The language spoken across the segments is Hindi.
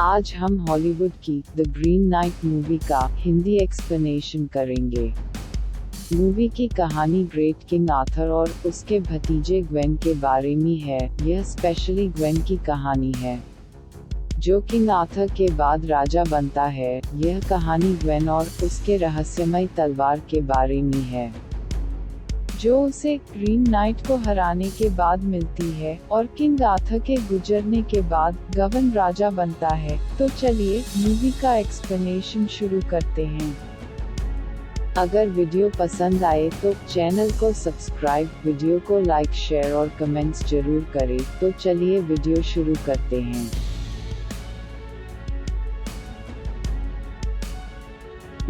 आज हम हॉलीवुड की द ग्रीन नाइट मूवी का हिंदी एक्सप्लेनेशन करेंगे। मूवी की कहानी ग्रेट किंग आर्थर और उसके भतीजे ग्वेन के बारे में है। यह स्पेशली ग्वेन की कहानी है, जो किंग आर्थर के बाद राजा बनता है। यह कहानी ग्वेन और उसके रहस्यमय तलवार के बारे में है, जो उसे ग्रीन नाइट को हराने के बाद मिलती है, और किंग आर्थर के गुजरने के बाद गवन राजा बनता है। तो चलिए मूवी का एक्सप्लेनेशन शुरू करते हैं। अगर वीडियो पसंद आए तो चैनल को सब्सक्राइब, वीडियो को लाइक, शेयर और कमेंट्स जरूर करें। तो चलिए वीडियो शुरू करते हैं।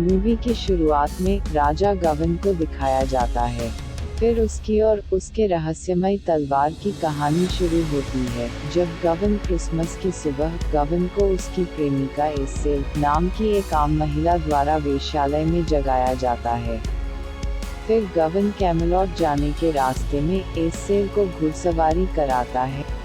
मूवी की शुरुआत में राजा गवन को दिखाया जाता है, फिर उसकी और उसके रहस्यमय तलवार की कहानी शुरू होती है। जब गवन क्रिसमस की सुबह गवन को उसकी प्रेमिका एसेल नाम की एक आम महिला द्वारा वेश्यालय में जगाया जाता है। फिर गवन कैमेलॉट जाने के रास्ते में एसेल को घुड़सवारी कराता है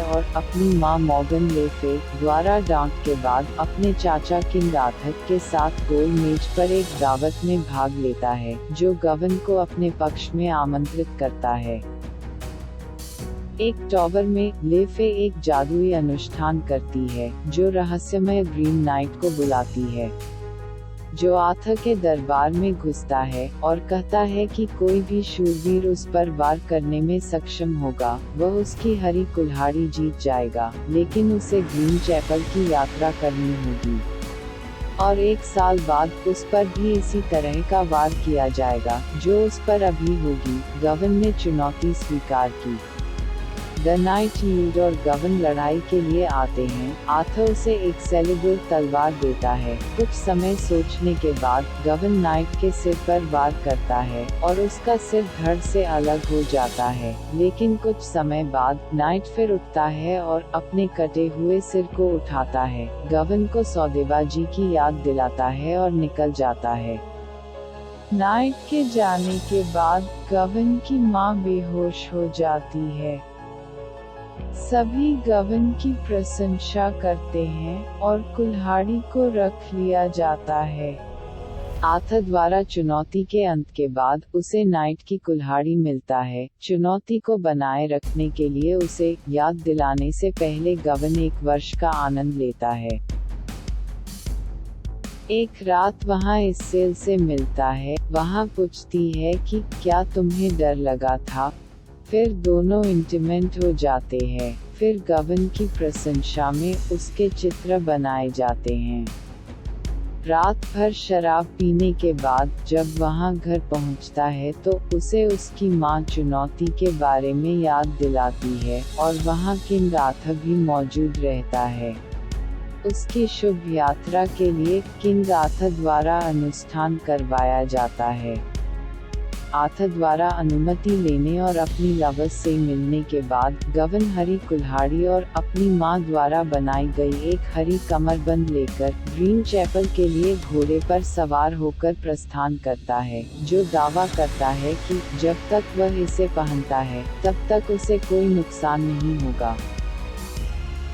और अपनी मां मॉर्गन ले फे द्वारा डांट के बाद अपने चाचा किंग आर्थर के साथ गोल मेज पर एक दावत में भाग लेता है, जो गवन को अपने पक्ष में आमंत्रित करता है। एक टॉवर में ले फे एक जादुई अनुष्ठान करती है, जो रहस्यमय ग्रीन नाइट को बुलाती है, जो आर्थर के दरबार में घुसता है और कहता है कि कोई भी शूरवीर उस पर वार करने में सक्षम होगा, वह उसकी हरी कुल्हाड़ी जीत जाएगा, लेकिन उसे ग्रीन चैपल की यात्रा करनी होगी, और 1 साल बाद उस पर भी इसी तरह का वार किया जाएगा, जो उस पर अभी होगी। गवन ने चुनौती स्वीकार की। द नाइट यील्ड और गवन लड़ाई के लिए आते हैं। आर्थर उसे एक सेलिब्र तलवार देता है। कुछ समय सोचने के बाद गवन नाइट के सिर पर वार करता है और उसका सिर धड़ से अलग हो जाता है, लेकिन कुछ समय बाद नाइट फिर उठता है और अपने कटे हुए सिर को उठाता है, गवन को सौदेबाजी की याद दिलाता है और निकल जाता है। नाइट के जाने के बाद गवन की मां बेहोश हो जाती है। सभी गवन की प्रशंसा करते हैं और कुल्हाड़ी को रख लिया जाता है। आर्थर द्वारा चुनौती के अंत के बाद उसे नाइट की कुल्हाड़ी मिलता है। चुनौती को बनाए रखने के लिए उसे याद दिलाने से पहले गवन 1 वर्ष का आनंद लेता है। एक रात वहां एसेल से मिलता है। वहां पूछती है कि क्या तुम्हें डर लगा था। फिर दोनों इंटीमेट हो जाते हैं। फिर गवन की प्रशंसा में उसके चित्र बनाए जाते हैं। रात भर शराब पीने के बाद जब वहां घर पहुंचता है तो उसे उसकी मां चुनौती के बारे में याद दिलाती है, और वहां किंग आर्थर भी मौजूद रहता है। उसकी शुभ यात्रा के लिए किंग आर्थर द्वारा अनुष्ठान करवाया जाता है। आर्थर द्वारा अनुमति लेने और अपनी लवर्स से मिलने के बाद गवन हरी कुल्हाड़ी और अपनी मां द्वारा बनाई गई एक हरी कमरबंद लेकर ग्रीन चैपल के लिए घोड़े पर सवार होकर प्रस्थान करता है, जो दावा करता है कि जब तक वह इसे पहनता है तब तक उसे कोई नुकसान नहीं होगा।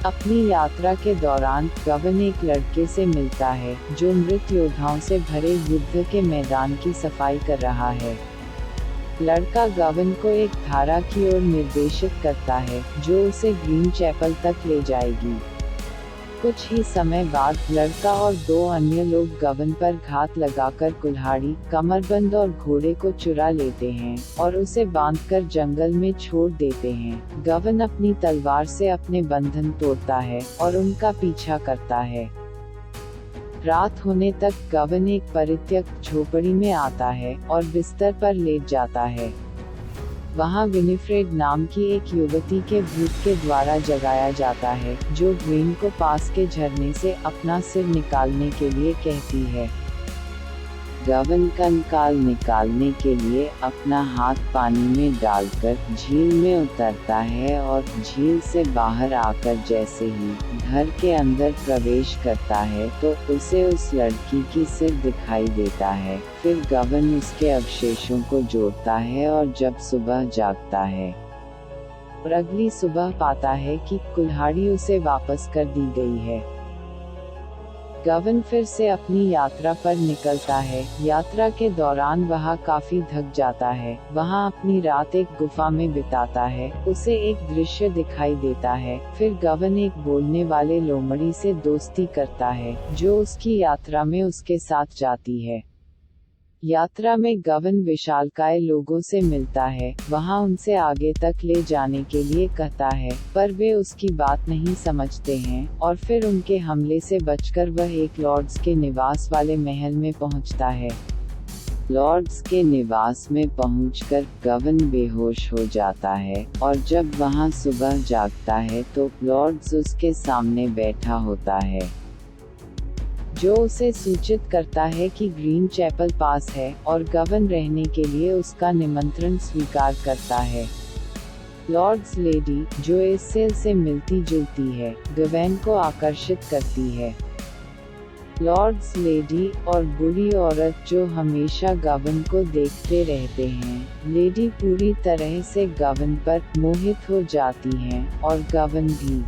अपनी यात्रा के दौरान गवन एक लड़के से मिलता है, जो मृत योद्धाओं से भरे युद्ध के मैदान की सफाई कर रहा है। लड़का गवन को एक धारा की ओर निर्देशित करता है, जो उसे ग्रीन चैपल तक ले जाएगी। कुछ ही समय बाद लड़का और 2 अन्य लोग गवन पर घात लगाकर कुल्हाड़ी, कमरबंद और घोड़े को चुरा लेते हैं और उसे बांधकर जंगल में छोड़ देते हैं। गवन अपनी तलवार से अपने बंधन तोड़ता है और उनका पीछा करता है। रात होने तक गवन एक परित्यक्त झोपड़ी में आता है और बिस्तर पर लेट जाता है। वहां विनिफ्रेड नाम की एक युवती के भूत के द्वारा जगाया जाता है, जो ग्वेन को पास के झरने से अपना सिर निकालने के लिए कहती है। गवन कंकाल निकालने के लिए अपना हाथ पानी में डालकर झील में उतरता है और झील से बाहर आकर जैसे ही घर के अंदर प्रवेश करता है तो उसे उस लड़की की सिर दिखाई देता है। फिर गवन उसके अवशेषों को जोड़ता है और जब सुबह जागता है और अगली सुबह पाता है कि कुल्हाड़ी उसे वापस कर दी गई है। गवन फिर से अपनी यात्रा पर निकलता है। यात्रा के दौरान वह काफी थक जाता है। वहाँ अपनी रात एक गुफा में बिताता है। उसे एक दृश्य दिखाई देता है। फिर गवन एक बोलने वाले लोमड़ी से दोस्ती करता है, जो उसकी यात्रा में उसके साथ जाती है। यात्रा में गवन विशालकाय लोगों से मिलता है। वहाँ उनसे आगे तक ले जाने के लिए कहता है, पर वे उसकी बात नहीं समझते हैं, और फिर उनके हमले से बचकर वह एक लॉर्ड्स के निवास वाले महल में पहुँचता है। लॉर्ड्स के निवास में पहुंचकर गवन बेहोश हो जाता है, और जब वहां सुबह जागता है तो लॉर्ड्स उसके सामने बैठा होता है, जो उसे सूचित करता है कि ग्रीन चैपल पास है, और गवन रहने के लिए उसका निमंत्रण स्वीकार करता है। लॉर्ड्स लेडी, जो एसेल से मिलती जुलती है, गवन को आकर्षित करती है। लॉर्ड्स लेडी और बुरी औरत, जो हमेशा गवन को देखते रहते हैं। लेडी पूरी तरह से गवन पर मोहित हो जाती हैं, और गवन भी।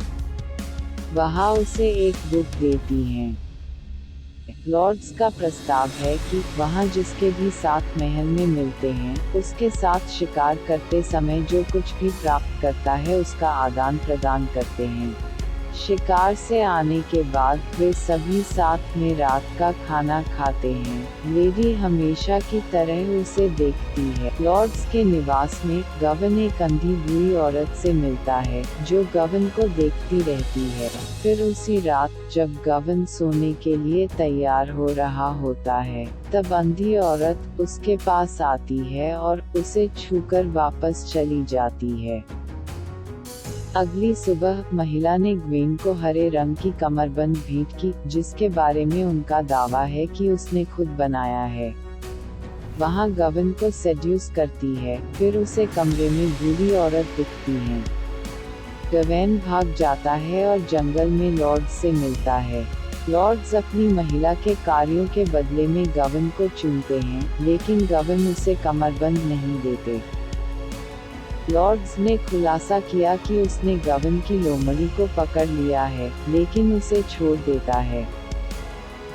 वह उसे एक बुक देती हैं। लॉर्ड्स का प्रस्ताव है कि वहाँ जिसके भी साथ महल में मिलते हैं, उसके साथ शिकार करते समय जो कुछ भी प्राप्त करता है उसका आदान प्रदान करते हैं। शिकार से आने के बाद वे सभी साथ में रात का खाना खाते हैं। लेडी हमेशा की तरह उसे देखती है। लॉर्ड्स के निवास में गवन एक अंधी बुरी औरत से मिलता है, जो गवन को देखती रहती है। फिर उसी रात जब गवन सोने के लिए तैयार हो रहा होता है, तब अंधी औरत उसके पास आती है और उसे छूकर वापस चली जाती है। अगली सुबह महिला ने ग्वेन को हरे रंग की कमरबंद भेंट की, जिसके बारे में उनका दावा है कि उसने खुद बनाया है। वहाँ गवन को सेड्यूस करती है। फिर उसे कमरे में बुरी औरत दिखती है। गवन भाग जाता है और जंगल में लॉर्ड्स से मिलता है। लॉर्ड्स अपनी महिला के कार्यों के बदले में गवन को चुनते हैं, लेकिन गवन उसे कमरबंद नहीं देते। लॉर्ड्स ने खुलासा किया कि उसने गवन की लोमड़ी को पकड़ लिया है, लेकिन उसे छोड़ देता है।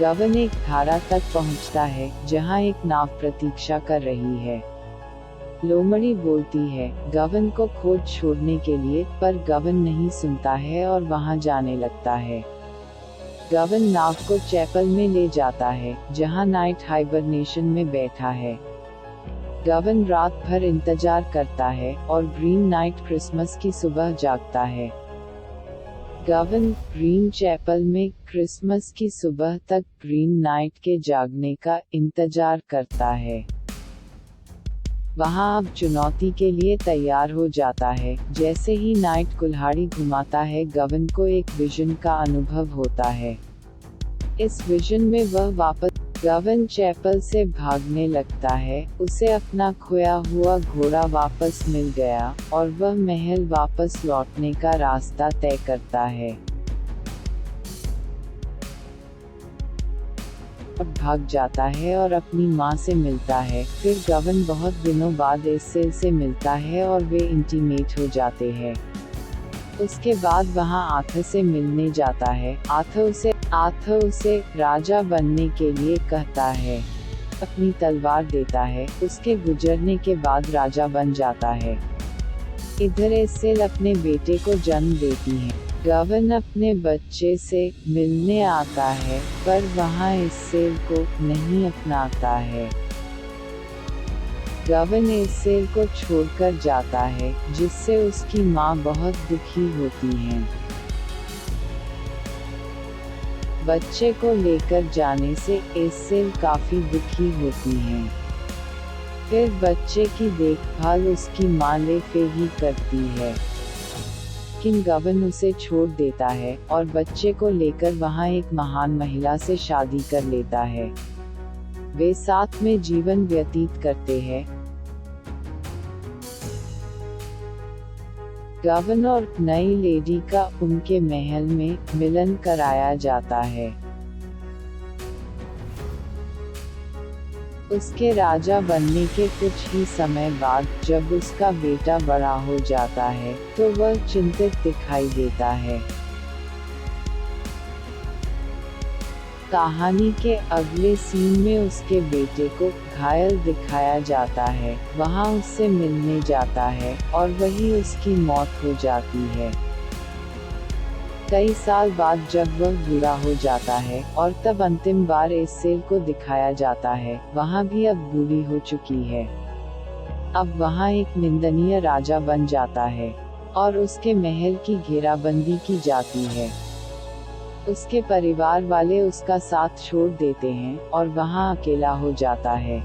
गवन एक धारा तक पहुंचता है, जहां एक नाव प्रतीक्षा कर रही है। लोमड़ी बोलती है गवन को खोज छोड़ने के लिए, पर गवन नहीं सुनता है और वहां जाने लगता है। गवन नाव को चैपल में ले जाता है, जहां नाइट हाइबरनेशन में बैठा है। गवन रात भर इंतजार करता है, और ग्रीन नाइट क्रिसमस की सुबह जागता है। गवन ग्रीन चैपल में क्रिसमस की सुबह तक ग्रीन नाइट के जागने का इंतजार करता है। वहाँ अब चुनौती के लिए तैयार हो जाता है। जैसे ही नाइट कुल्हाड़ी घुमाता है, गवन को एक विजन का अनुभव होता है। इस विजन में वह वापस गवन चैपल से भागने लगता है। उसे अपना खोया हुआ घोड़ा वापस मिल गया, और वह महल वापस लौटने का रास्ता तय करता है। और भाग जाता है और अपनी माँ से मिलता है। फिर गवन बहुत दिनों बाद एसेल से मिलता है और वे इंटीमेट हो जाते हैं। उसके बाद वहाँ आर्थर से मिलने जाता है। आर्थर उसे राजा बनने के लिए कहता है। अपनी तलवार देता है। उसके गुजरने के बाद राजा बन जाता है। इधर एसेल अपने बेटे को जन्म देती है। गवन अपने बच्चे से मिलने आता है, पर वहाँ एसेल को नहीं अपनाता है। गवन एसेल को छोड़कर जाता है, जिससे उसकी माँ बहुत दुखी होती है। बच्चे को लेकर जाने से एसेल काफी दुखी होती है। फिर बच्चे की देखभाल उसकी माँ लेफे ही करती है। लेकिन गवन उसे छोड़ देता है, और बच्चे को लेकर वहाँ एक महान महिला से शादी कर लेता है। वे साथ में जीवन व्यतीत करते हैं। गवन और नई लेडी का उनके महल में मिलन कराया जाता है। उसके राजा बनने के कुछ ही समय बाद जब उसका बेटा बड़ा हो जाता है तो वह चिंतित दिखाई देता है। कहानी के अगले सीन में उसके बेटे को घायल दिखाया जाता है, वहां उससे मिलने जाता है और वही उसकी मौत हो जाती है। कई साल बाद जब वह बूढ़ा हो जाता है और तब अंतिम बार एसेल को दिखाया जाता है, वहां भी अब बूढ़ी हो चुकी है। अब वहां एक निंदनीय राजा बन जाता है और उसके महल की घेराबंदी की जाती है। उसके परिवार वाले उसका साथ छोड़ देते हैं और वहां अकेला हो जाता है।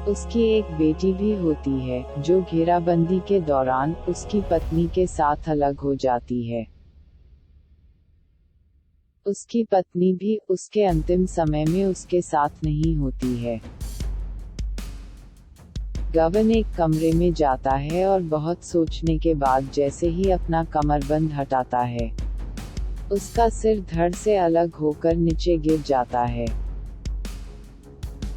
उसकी एक बेटी भी होती है जो घेराबंदी के दौरान उसकी पत्नी के साथ अलग हो जाती है। उसकी पत्नी भी उसके अंतिम समय में उसके साथ नहीं होती है। गवन एक कमरे में जाता है और बहुत सोचने के बाद जैसे ही अपना कमरबंद हटाता है, उसका सिर धड़ से अलग होकर नीचे गिर जाता है।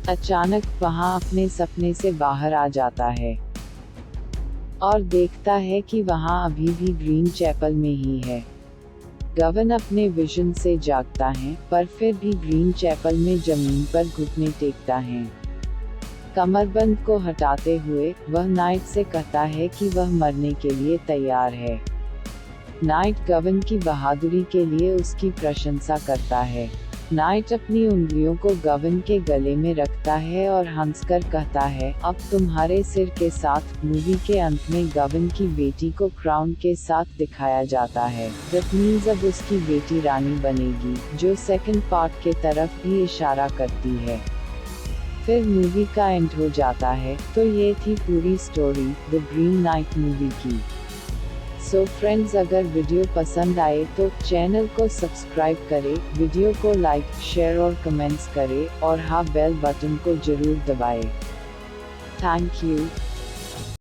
अचानक वहां अपने सपने से बाहर आ जाता है और देखता है कि वहां अभी भी ग्रीन चैपल में ही है। गवन अपने विजन से जागता है, पर फिर भी ग्रीन चैपल में जमीन पर घुटने टेकता है। कमरबंद को हटाते हुए वह नाइट से कहता है कि वह मरने के लिए तैयार है। नाइट गवन की बहादुरी के लिए उसकी प्रशंसा करता है। नाइट अपनी उंगलियों को गवन के गले में रखता है और हंसकर कहता है, अब तुम्हारे सिर के साथ। मूवी के अंत में गवन की बेटी को क्राउन के साथ दिखाया जाता है। दैट मीन्स अब उसकी बेटी रानी बनेगी, जो सेकंड पार्ट के तरफ भी इशारा करती है। फिर मूवी का एंड हो जाता है। तो ये थी पूरी story the green knight movie की। सो फ्रेंड्स, अगर वीडियो पसंद आए तो चैनल को सब्सक्राइब करें, वीडियो को लाइक, शेयर और कमेंट्स करें और हाँ, बेल बटन को जरूर दबाएं। Thank you.